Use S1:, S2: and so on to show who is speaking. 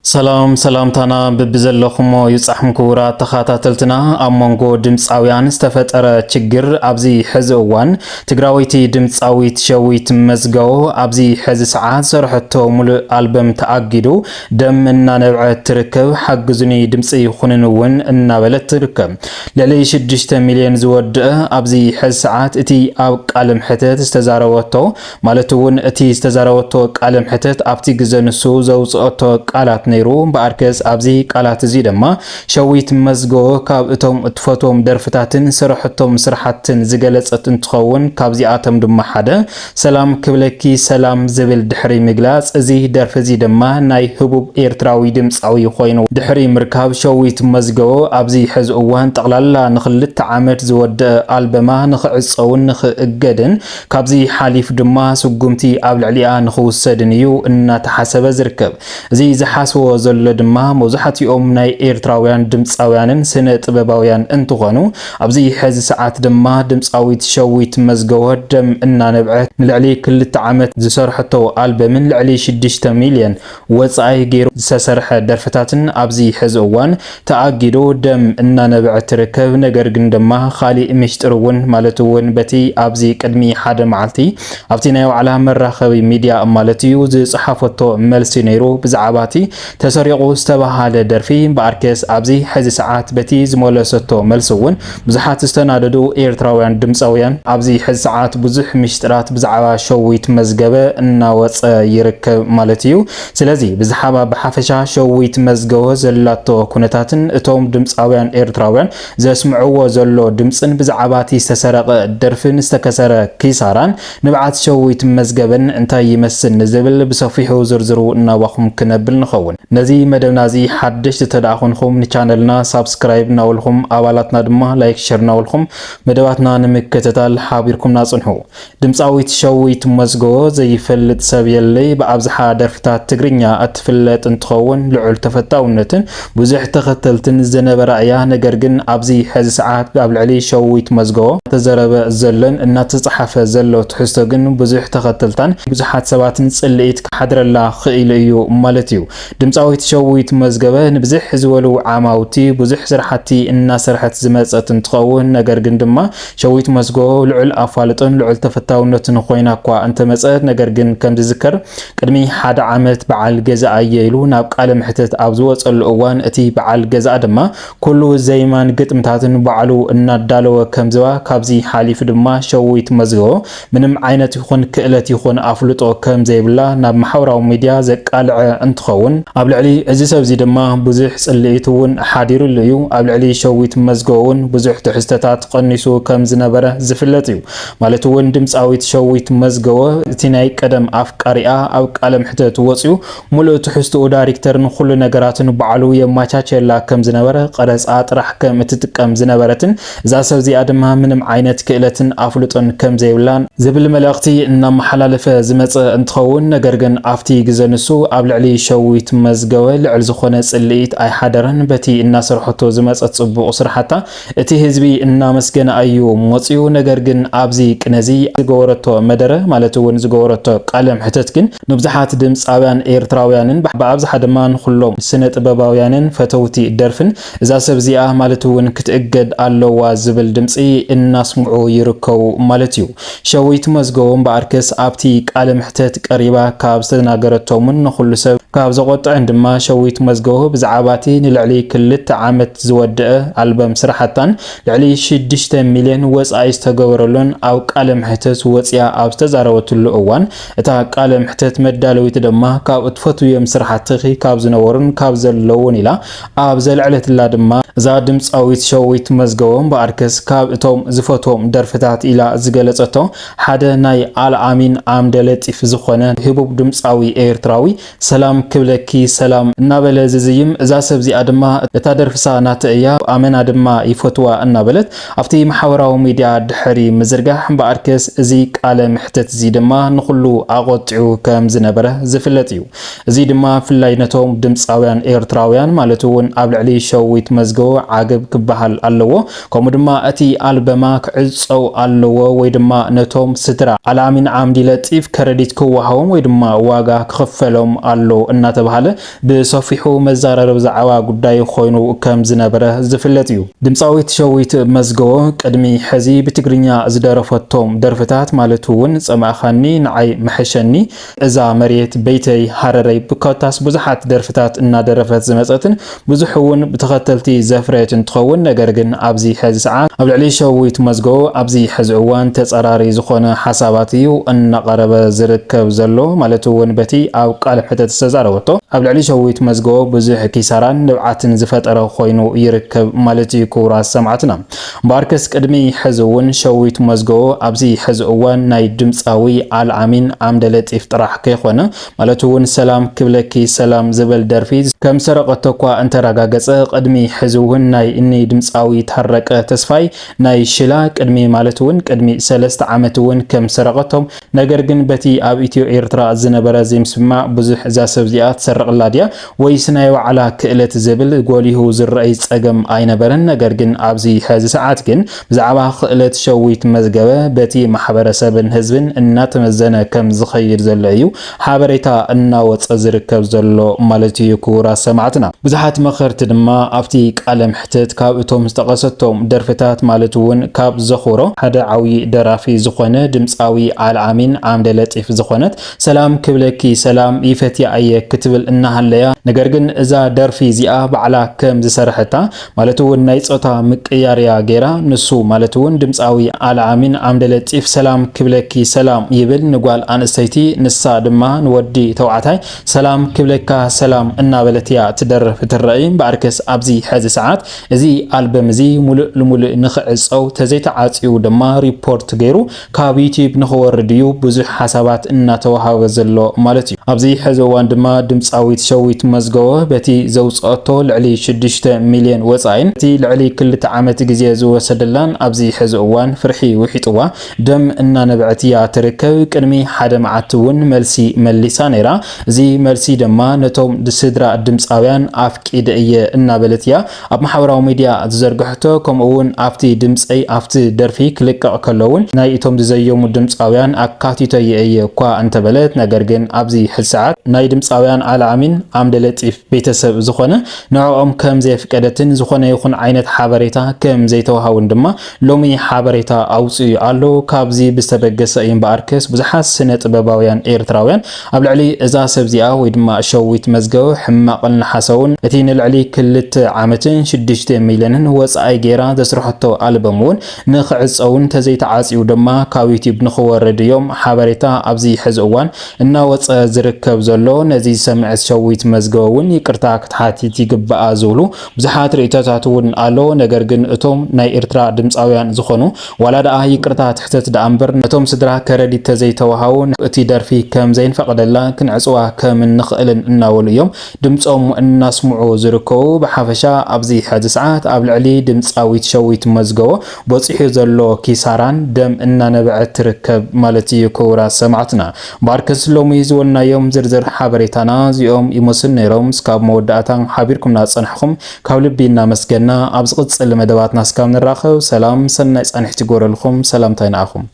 S1: سلام سلامتنا ببزلخم يصحم كورا تخاتلتنا امونغو دمصاويان استفتر ችግር ኣብዚ ሕዚ እዋን ትግራዊቲ ድምጻዊት ሸዊት መዝገው ኣብዚ ሕዚ ሰዓት ሰርሕቶ ሙሉእ ኣልበም ተኣጊዱ ደም እናነብዐ ትርከብ ሓግዙኒ ድምጺ ይኹንንውን እናበለት ትርከብ ለሊ 6 ሚልዮን ዝወድእ ኣብዚ ሕዚ ሰዓት እቲ ኣብ ቃለም ሕተት ዝተዛረወቶ ማለት እውን እቲ ዝተዛረወቶ ቃለም ሕተት ኣብቲ ግዘንሱ ዘውጽኦቶ ቃላት ነይሩ በአርከስ ኣብዚ ቃላት እዚ ድማ ሸዊት መዝገው ካብ እቶም እትፈቶም ደርፍታትን ስራሕቶም ስራሕትን ዝገለጸት እንትኸውን ካብዚኣቶም ድማ ሓደ ሰላም ክብለኪ ሰላም ዝብል ድሕሪ ምግላጽ እዚ ደርፍ እዚ ድማ ናይ ህቡብ ኤርትራዊ ድምጻዊ ኮይኑ ድሕሪ ምርካብ ሸዊት መዝገው ኣብዚ ሕዚ እዋን ጠቅላላ ንኽልተ ዓመት ዝወድእ ኣልበማ ንኽዕጸውን ንኽእገድን ካብዚ ሓሊፍ ድማ ስጉምቲ ኣብ ልዕሊኣ ንኽውሰድን እዩ እናተሓሰበ ዝርከብ እዚ ዝሓስቦ ዘሎ ድማ መብዛሕትኦም ናይ ኤርትራውያን ድምጻውያንን ስነ ጥበባውያን እንትኾኑ ኣብዚ ሕዚ ሰዓት ድማ ድምጻዊት ሸዊት መዝገው ደም እናነብዐት ንልዕሊ 2 ዓመት ዝሰርሐቶ ኣልበምን ልዕሊ 6 ሚልዮን ወጻኢ ገይሩ ዝሰርሐ ደርፍታትን ኣብዚ ሕዚ እዋን ተኣጊዱ ደም እናነብዐት ትርከብ ነገር ግን ድማ ኻሊእ ምሽጥርውን ማለት እውን በቲ ኣብዚ ቅድሚ ሓደ መዓልቲ ኣብቲ ናይ ዋዕላ መራኸቢ ሚድያ ማለት እዩ ዝጽሓፈቶ መልሲ ነይሩ ብዛዕባቲ ተሰሪቁ ዝተባሃለ ደርፊ በአርከስ ኣብዚ ሕዚ ሰዓት በቲ ዝመለሰቶ መልስውን ብዙሓት ዝተናደዱ ኤርትራውያን ድምጻውያን ኣብዚ ሕዚ ሰዓት ብዙሕ ምሽጥራት ብዛዕባ ሸዊት መዝገበ እናወፀ ይርከብ ማለት እዩ ስለዚ ብዛዕባ በሓፈሻ ሸዊት መዝገበ ዘላቶ ኩነታትን እቶም ድምጻውያን ኤርትራውያን ዘስምዕዎ ዘሎ ድምጽን ብዛዕባቲ ዝተሰረቀ ደርፍን ዝተከሰረ ኪሳራን ንብዓት ሸዊት መዝገበን እንታይ ይመስል ንዝብል ብሰፊሑ ዝርዝሩ እናዋኹም ክነብል ንኸውን ነዚ መደብና እዚ ሓድሽ ተዳኹንኩም ንቻነልና ሳብስክራይብ ናውልኩም ኣባላትና ድማ ላይክ ሼር ናውልኩም መደባትና ንምክትታል ሓቢርኩም ናጽንሑ ድምጻዊት ሸዊት መዝገው ዘይፈልጥ ሰብ የለይ በኣብዝሓ ደርፍታት ትግርኛ እትፍለጥ እንትኸውን ልዑል ተፈታውነትን ብዙሕ ተኸተልትን ዝነበራ እያ ነገር ግን ኣብዚ ሕዚ ሰዓት ኣብ ልዕሊ ሸዊት መዝገው ተዘረበ ዘለን እናተጻሓፈ ዘሎ ትሕዝቶ ግን ብዙሕ ተኸተልታን ብዙሓት ሰባትን ጽልኢት ክሓድረላ ኽኢሉ እዩ ማለት እዩ ድምጻዊት ሸዊት መዝገበ ንብዝሕ ዝበሉ ዓማውቲ ብዙሕ ስራሕቲ እናሰርሐት ዝመጸት እንትኸውን ነገር ግን ድማ ሸዊት መዝገው ልዑል ኣፋልጦን ልዑል ተፈታውነትን ኮይና እኳ እንተመጸት ነገር ግን ከም ዝዝከር ቅድሚ ሓደ ዓመት በዓል ገዛእ ኢሉ ናብ ቃለ ምሕተት ኣብ ዝወጸሉ እዋን እቲ በዓል ገዛእ ድማ ኩሉ ዘይማን ግጥምታትን በዓሉ እናዳለወ ከም ዝባ ካብዚ ሓሊፍ ድማ ሸዊት መዝገው ምንም ዓይነት ይኹን ክእለት ይኹን ኣፍልጦ ከም ዘይብላ ናብ ማሕበራዊ ሚድያ ዘቃልዐ እንትኸውን ኣብ ልዕሊ እዚ ሰብዚ ድማ ብዙሕ ጽልኢት እውን ሓዲሩሉ እዩ ኣብ ልዕሊ ሸዊት መዝገው እውን ብዙሕ ትሕዝቶታት ቀኒሱ ከም ዝነበረ ዝፍለጥ እዩ ማለት እውን ድምጻዊት ሸዊት መዝገው እቲ ናይ ቀደም ኣፍቃሪኣ ኣብ ቃለ ምሕተት ወጽዩ ሙሉእ ትሕዝቶኡ ዳይሬክተርን ኩሉ ነገራትን በዓሉ የማቻቸላ ከም ዝነበረ ቀረጻ ጥራሕ ከም እትጥቀም ዝነበረትን እዛ ሰብዚኣ ድማ ምንም ዓይነት ክእለትን ኣፍልጦን ከም ዘይብላን ዝብል መልእኽቲ እናመሓላለፈ ዝመጸ እንትኸውን ነገር ግን ኣብቲ ግዘንሱ ኣብ ልዕሊ ሸዊት መዝገው ልዕል ዝኾነ ጽልኢት ኣይ ሓደረን በቲ እናሰርሐቶ ዝመጸት ጽቡቕ ስራሕታ እቲ ህዝቢ እናመስገነ እዩ ሞጽዩ ነገር ግን ኣብዚ ቅነዚ ዝገበረቶ መደረ ማለት እውን ዝገበረቶ ቃለ ምሕተት ግን ንብዙሓት ድምጻውያን ኤርትራውያንን ብኣብዝሓ ድማ ንኹሎም ስነ ጥበባውያንን ፈተውቲ ደርፍን እዛ ሰብዚኣ ማለት እውን ክትእገድ ኣለዋ ዝብል ድምጺ እናስምዑ ይርከቡ ማለት እዩ ሸዊት መዝገው በአርከስ ኣብቲ ቃለ ምሕተት ቀሪባ ካብ ዝተናገረቶምን ንኹሉ ሰብ ካብ ዘቆጥዕን ድማ ሸዊት መዝገው ብዛዕባቲ ንልዕሊ 2 ዓመት ዝወድእ ኣልበም ስራሕታን ልዕሊ 6 ሚልዮን ወጻኢ ዝተገበረሉን ኣብ ቃለ ምሕተት ወጽያ ኣብ ዝተዛረበትሉ እዋን እታ ቃለ ምሕተት መዳለዊት ድማ ካብ እትፈትዮም ስራሕቲ ካብ ዝነበሩን ካብ ዘለውን ኢላ ኣብ ዘልዕለትላ ድማ እዛ ድምጻዊት ሸዊት መዝገው በአርከስ ካብ እቶም ዝፈቶም ደርፍታት ኢላ ዝገለጸቶ ሓደ ናይ ኣልኣሚን ኣምደ ለጢፍ ዝኾነ ህቡብ ድምጻዊ ኤርትራዊ ሰላም ክብለኪ ሰላም እናበለ ዝዝይም እዛ ሰብዚኣ ድማ እታ ደርፍሳ ናተእያ ኣመና ድማ ይፈትዋ እናበለት ኣብቲ ማሕበራዊ ሚድያ ድሕሪ ምዝርጋሕ በአርከስ እዚ ቃለ ምሕተት እዚ ድማ ንኹሉ ኣቆጥዑ ከም ዝነበረ ዝፍለጥ እዩ እዚ ድማ ፍላይ ነቶም ድምጻውያን ኤርትራውያን ማለት እውን ኣብ ልዕሊ ሸዊት መዝገው ዓገብ ክበሃል ኣለዎ ከምኡ ድማ እቲ ኣልበማ ክዕፀው ኣለዎ ወይ ድማ ነቶም ስድራ ኣልኣሚን ዓምዲ ለጢፍ ከረዲት ክወሃቦም ወይ ድማ ዋጋ ክኽፈሎም ኣሎ እናተባሃለ ብሰፊሑ መዛረረብ ዛዕባ ጉዳይ ኮይኑ ከም ዝነበረ ዝፍለጥ እዩ። ድምፃዊት ሸዊት መዝገቦ ቅድሚ ሕዚ ብትግርኛ ዝደረፈቶም ደርፍታት ማለት እውን ፀማእኻኒ ንዓይ መሐሸኒ እዛ መሬት በይተይ ሃረረይ ብኮታስ ብዙሓት ደርፍታት እናደረፈት ዝመፀትን ብዙሕ እውን ብተኸተልቲ ዘፍረየት እንትኸውን ነገር ግን ኣብዚ ሕዚ ሰዓት ኣብ ልዕሊ ሸዊት መዝገቦ ኣብዚ ሕዚ እዋን ተፀራሪ ዝኾነ ሓሳባት እዩ እናቐረበ ዝርከብ ዘሎ ማለት እውን በቲ ኣብ ቃል ሕተት ዝተዛረበቶ ኣብ ልዕሊ ሸዊት መዝገቦ ብዙሕ ኪሳራን ንብዓትን ዝፈጠረ ኮይኑ ይርከብ ማለት እዩ። ክቡራት ሰማዕትና እምበኣርክስ ቅድሚ ሕዚ እውን ሸዊት መዝገቦ ኣብዚ ሕዚ እዋን ናይ ድምፃዊ ኣልኣሚን ዓምደ ለጢፍ ጥራሕ ከይኾነ ማለት እውን ሰላም ክብለኪ ሰላም ዝብል ደርፊ ከም ሰረቀቶ እኳ እንተረጋገፀ ቅድሚ ሕዚ እውን ናይ እኒ ድምፃዊ ታረቀ ተስፋይ ናይ ሽላ ቅድሚ ማለት እውን ቅድሚ 3 ዓመት እውን ከም ሰረቀቶም ነገር ግን በቲ ኣብ ኢትዮ ኤርትራ ዝነበረ ዘይምስማዕ ብዙሕ እዛ ሰብ እዚኣ ትሰርቅላ ድያ ወይስ ናይ ባዕላ ክእለት ዝብል ጎሊሁ ዝረአይ ፀገም ኣይነበረን። ነገር ግን ኣብዚ ሕዚ ሰዓት ግን ብዛዕባ ክእለት ሸዊት መዝገበ በቲ ማሕበረሰብን ህዝብን እናተመዘነ ከም ዝኸይድ ዘሎ እዩ ሓበሬታ እናወፀ ዝርከብ ዘሎ ማለት እዩ። ክቡራት ሰማዕትና ብዙሓት መኸርቲ ድማ ኣብቲ ቃለ ምሕተት ካብ እቶም ዝተቐሰቶም ደርፍታት ማለት እውን ካብ ዘኽሮ ሓደ ዓብይ ደራፊ ዝኾነ ድምፃዊ ኣልኣሚን ዓምደ ለጢፍ ዝኾነት ሰላም ክብለኪ ሰላም ይፈትያ እየ ክትብል እናሃለያ ነገር ግን እዛ ደርፊ እዚኣ ባዕላ ከም ዝሰርሐታ ማለት እውን ናይ ፆታ ምቅያርያ ጌራ ንሱ ማለት እውን ድምፃዊ ኣልኣሚን ዓምደ ለጢፍ ሰላም ክብለኪ ሰላም ይብል ንጓል ኣንስተይቲ ንሳ ድማ ንወዲ ተባዕታይ ሰላም ክብለካ ሰላም እናበለትያ ትደርፍ ትረአይ። እምበኣርክስ ኣብዚ ሕዚ ሰዓት እዚ ኣልበም እዚ ሙሉእ ልሙሉእ ንኽዕፀው ተዘይተዓፅዩ ድማ ሪፖርት ገይሩ ካብ ዩቲዩብ ንኽወርድ እዩ ብዙሕ ሓሳባት እናተዋሃበ ዘሎ ማለት እዩ። ኣብዚ ሕዚ እዋን ድማ ድምፃዊት ሸዊት መዝገቦ በቲ ዘውፅአቶ ልዕሊ 6 ሚልዮን ወፃኢን እቲ ልዕሊ 2 ዓመት ግዜ ዝወሰደላን ኣብዚ ሕዚ እዋን ፍርሒ ውሒጥዋ ደም እናነብዐት እያ ትርከብ። ቅድሚ ሓደ መዓልቲ እውን መልሲ መሊሳ ነይራ። እዚ መልሲ ድማ ነቶም ስድራ ድምፃውያን ኣፍቂደ እየ እናበለት እያ ኣብ ማሕበራዊ ሚድያ ዝዘርግሕቶ ከምኡ እውን ኣብቲ ድምፀይ ኣብቲ ደርፊ ክልቀቕ ከለውን ናይ እቶም ዝዘየሙ ድምፃውያን ኣካቲተየ እየ እኳ እንተበለት ነገር ግን ኣብዚ ሕዚ ሰዓት ናይ ድምፃውያን ኣልኣሚን ዓምደ ለጢፍ ቤተሰብ ዝኾነ ንዕኦም ከም ዘይፍቀደትን ዝኾነ ይኹን ዓይነት ሓበሬታ ከም ዘይተዋሃውን ድማ ሎሚ ሓበሬታ ኣውፅኡ ኣሎ። ካብዚ ብዝተበገሰ እዩ እምበኣርክስ ብዙሓት ስነ ጥበባውያን ኤርትራውያን ኣብ ልዕሊ እዛ ሰብ እዚኣ ወይ ድማ ሸዊት መዝገቦ ሕማቕን ሓሰውን እቲ ንልዕሊ 2 ዓመትን 6 ሚልዮንን ወፃኢ ጌራ ዘስርሐቶ ኣልበም እውን ንኽዕፀውን ተዘይተዓፅዩ ድማ ካብ ዩቲዩብ ንኽወርድ እዮም ሓበሬታ ኣብዚ ሕዚ እዋን እናወፀ ዝርከብ ዘሎ። ነዚ ሰምዐት ሸዊት መዝገቦ እውን ይቅርታ ክትሓቲት ይግባኣ ዝብሉ ብዙሓት ርእይቶታት እውን ኣሎ። ነገር ግን እቶም ናይ ኤርትራ ድምፃውያን ዝኾኑ ዋላ ደኣ ይቅርታ ትሕተት ደኣ እምበር ነቶም ስድራ ከረዲት ተዘይተዋሃውን እቲ ደርፊ ከም ዘይንፈቅደላ ክንዕፅዋ ከም ንኽእልን እናበሉ እዮም ድምፆም እናስምዑ ዝርከቡ። ብሓፈሻ ኣብዚ ሕዚ ሰዓት ኣብ ልዕሊ ድምፃዊት ሸዊት መዝገቦ በፂሑ ዘሎ ኪሳራን ደም እናነብዐት ትርከብ ማለት እዩ። ክቡራት ሰማዕትና እምበኣርክስ ሎሚ ዝወናዮም ዝርዝር ሓበሬታና እዚኦም ይመስሉ ነይሮም። እስካብ መወዳእታ ሓቢርኩምና ፀንሕኩም ካብ ልቢ እናመስገና ኣብ ዝቕፅል መደባትና እስካብ ንራኸብ ሰላም ሰናይ ፃንሕቲ ይጎረልኩም። ሰላምታይ ንኣኹም።